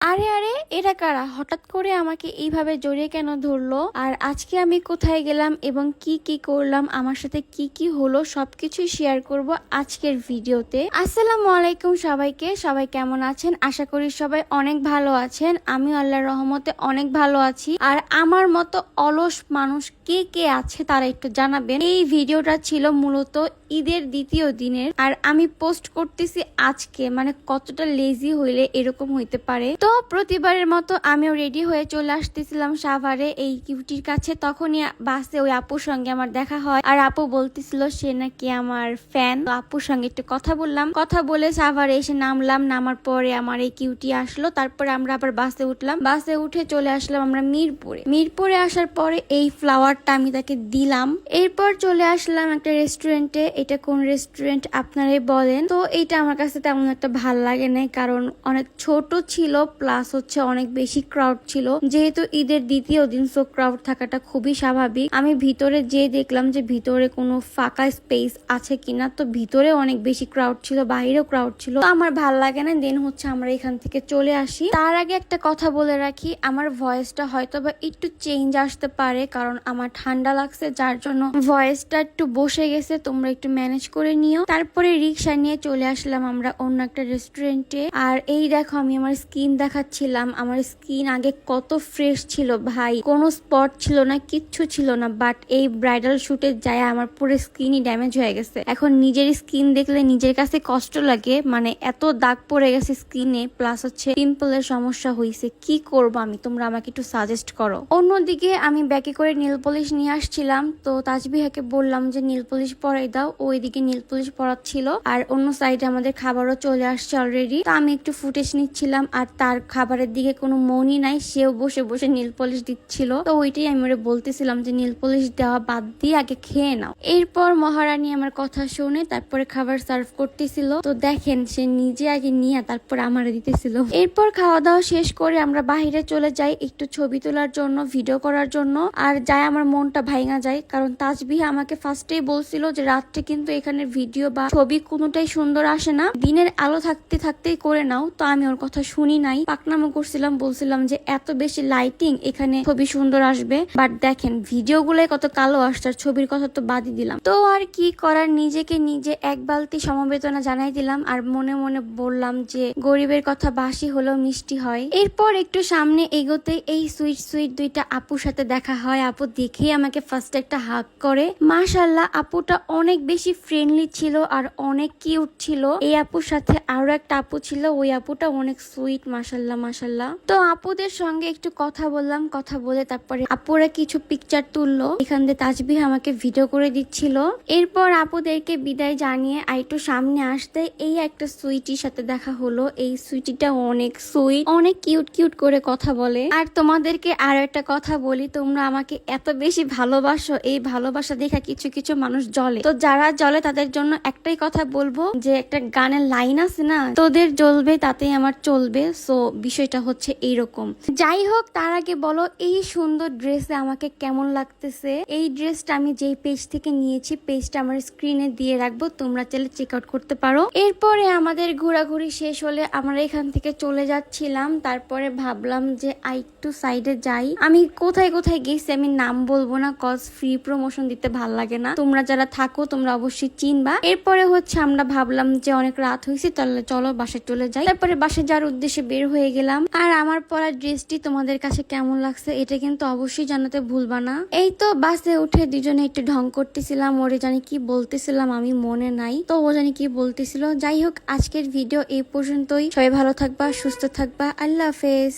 আরে আরে, এরা কারা? হঠাৎ করে আমাকে এইভাবে জড়িয়ে কেন ধরলো? আর আজকে আমি কোথায় গেলাম এবং কি কি করলাম, আমার সাথে কি কি হলো, সবকিছুই শেয়ার করব আজকের ভিডিওতে। আসসালামু আলাইকুম সবাইকে। সবাই কেমন আছেন? আশা করি সবাই অনেক ভালো আছেন। আমি আল্লাহর রহমতে অনেক ভালো আছি। আর আমার মতো অলস মানুষ কে কে আছে তারা একটু জানাবেন। এই ভিডিওটা ছিল মূলত ঈদের দ্বিতীয় দিনের, আর আমি পোস্ট করতেছি আজকে। মানে কতটা লেজি হইলে এরকম হইতে পারে। তো প্রতিবারের মতো আমিও রেডি হয়ে চলে আসতেছিলাম সাভারে এই কিউটির কাছে। তখনই বাসে ওই আপুর সঙ্গে আমার দেখা হয়, আর আপু বলতেছিল সে নাকি আমার ফ্যান। তো আপুর সঙ্গে একটু কথা বললাম, কথা বলে সাভারে এসে নামলাম। নামার পরে আমার এই কিউটি আসলো, তারপরে আমরা আবার বাসে উঠলাম। বাসে উঠে চলে আসলাম আমরা মিরপুরে। মিরপুরে আসার পরে এই ফ্লাওয়ারটা আমি তাকে দিলাম। এরপর চলে আসলাম একটা রেস্টুরেন্টে। এটা কোন রেস্টুরেন্ট আপনারাই বলেন। তো এইটা আমার কাছে তেমন একটা ভাল লাগে নাই, কারণ অনেক ছোট ছিল, প্লাস হচ্ছে অনেক বেশি ক্রাউড ছিল। যেহেতু ঈদের দ্বিতীয় দিন, সো ক্রাউড থাকাটা খুবই স্বাভাবিক। আমি ভিতরে যেয়ে দেখলাম যে ভিতরে কোনো ফাঁকা স্পেস আছে কিনা। তো ভিতরে অনেক বেশি ক্রাউড ছিল, বাইরেও ক্রাউড ছিল। তো আমার ভাল লাগে না। দেন হচ্ছে আমরা এখান থেকে চলে আসি। তার আগে একটা কথা বলে রাখি, আমার ভয়েসটা হয়তো বা একটু চেঞ্জ আসতে পারে, কারণ আমার ঠান্ডা লাগছে, যার জন্য ভয়েসটা একটু বসে গেছে। তোমরা একটু ম্যানেজ করে নিও। তারপরে রিক্সা নিয়ে চলে আসলাম আমরা অন্য একটা রেস্টুরেন্টে। আর এই দেখো, আমি আমার স্কিন দেখাচ্ছিলাম। আমার স্কিন আগে কত ফ্রেশ ছিল ভাই, কোনো স্পট ছিল না, কিচ্ছু ছিল না। বাট এই ব্রাইডাল শুটে যায় আমার পুরো স্কিনই ড্যামেজ হয়ে গেছে। এখন নিজের স্কিন দেখলে নিজের কাছে কষ্ট লাগে। মানে এত দাগ পড়ে গেছে স্কিনে, প্লাস হচ্ছে পিম্পলের সমস্যা হয়েছে। কি করবো আমি, তোমরা আমাকে একটু সাজেস্ট করো। অন্যদিকে আমি ব্যাগে করে নীল পলিশ নিয়ে আসছিলাম। তো তাজবিহাকে বললাম যে নীল পলিশ পরাই দাও। ওইদিকে নীল পলিশ পরাচ্ছিল, আর অন্য সাইডে আমাদের খাবারও চলে আসছে অলরেডি। তো আমি একটু ফুটেজ নিচ্ছিলাম, আর তার খাবারের দিকে কোনো মনই নাই, সেও বসে বসে নীল পলিশ দিচ্ছিল। তো ওইটাই আমি ওরে বলতেছিলাম যে নীল পলিশ দেওয়া বাদ দিয়ে আগে খেয়ে নাও। এরপর মহারানী আমার কথা শুনে তারপরে খাবার সার্ভ করতেছিল। তো দেখেন, সে নিজে আগে নিয়ে তারপর আমারে দিতেছিল। এরপর খাওয়া দাওয়া শেষ করে আমরা বাহিরে চলে যাই একটু ছবি তোলার জন্য, ভিডিও করার জন্য। আর যাই আমার মনটা ভাঙা যায়, কারণ তাজবিহা আমাকে ফার্স্টেই বলছিল যে রাত্রে কিন্তু এখানে ভিডিও বা ছবি কোনোটাই সুন্দর আসে না, দিনের আলো থাকতে থাকতেই করে নাও। তো আমি ওর কথা শুনি নাই, পাকনামো করছিলাম, বলছিলাম যে এত বেশি লাইটিং, এখানে ছবি সুন্দর আসবে। বাট দেখেন ভিডিও গুলোই কত কালো আসছে, আর ছবির কথা তো বাদই দিলাম। তো আর কি করার, নিজেকে নিজে এক বালতি সমবেদনা জানাই দিলাম, আর মনে মনে বললাম যে গরিবের কথা বাসি হলেও মিষ্টি হয়। এরপর একটু সামনে এগোতে এই সুইট সুইট দুইটা আপুর সাথে দেখা হয়। আপু দেখেই আমাকে ফার্স্ট একটা হাগ করে। মাশাল্লাহ, আপুটা অনেক বেশি ফ্রেন্ডলি ছিল আর অনেক কিউট ছিল। এই আপুর সাথে আরো একটা আপু ছিল, ওই আপুটা অনেক সুইট। মাশাল্লাহ মাশাল্লাহ। তো আপুদের সঙ্গে একটু কথা বললাম, কথা বলে তারপরে আপুরা কিছু পিকচার তুললো। এখান দিয়ে তাজবিহ আমাকে ভিডিও করে দিচ্ছিল। এরপর আপুদেরকে বিদায় জানিয়ে একটু সামনে আসতে এই একটা সুইটির সাথে দেখা হলো। এই সুইটিটা অনেক সুইট, অনেক কিউট কিউট করে কথা বলে। আর তোমাদেরকে আরো একটা কথা বলি, তোমরা আমাকে এত বেশি ভালোবাসো, এই ভালোবাসা দেখা কিছু কিছু মানুষ জ্বলে। তো যারা জ্বলে তাদের জন্য একটাই কথা বলবো, যে একটা গানের লাইন আছে না, তোদের জ্বলবে তাতেই আমার চলবে। সো বিষয়টা হচ্ছে এইরকম। যাই হোক, তার আগে বলো এই সুন্দর ড্রেসে আমাকে কেমন লাগতেছে। এই ড্রেসটা আমি যেই পেজ থেকে নিয়েছি, পেজটা আমার স্ক্রিনে দিয়ে রাখবো, তোমরা চাইলে চেক আউট করতে পারো। এরপরে আমাদের ঘোরাঘুরি শেষ হলে আমরা এখান থেকে চলে যাচ্ছিলাম। তারপরে ভাবলাম যে একটু সাইডে যাই। আমি কোথায় কোথায় গেছি আমি নাম বলবো না, কজ ফ্রি প্রমোশন দিতে ভাল লাগে না। তোমরা যারা থাকো তোমরা অবশ্যই চিনবা। এরপরে হচ্ছে আমরা ভাবলাম যে অনেক রাত হয়েছে, তাহলে চলো বাসায় চলে যাই। তারপরে বাসায় যাওয়ার উদ্দেশ্যে বের হয়ে গেলাম। আর আমার পরা ড্রেসটি তোমাদের কাছে কেমন লাগছে এটা কিন্তু অবশ্যই জানাতে ভুলবা না। এই তো বাসে উঠে দুজনে একটু ঢং করতেছিলাম, ওরে জানি কি বলতেছিলাম আমি মনে নাই, তো ও জানি কি বলতেছিল। যাই হোক, আজকের ভিডিও এই পর্যন্তই। সবাই ভালো থাকবা, সুস্থ থাকবা, আল্লাহ হাফেজ।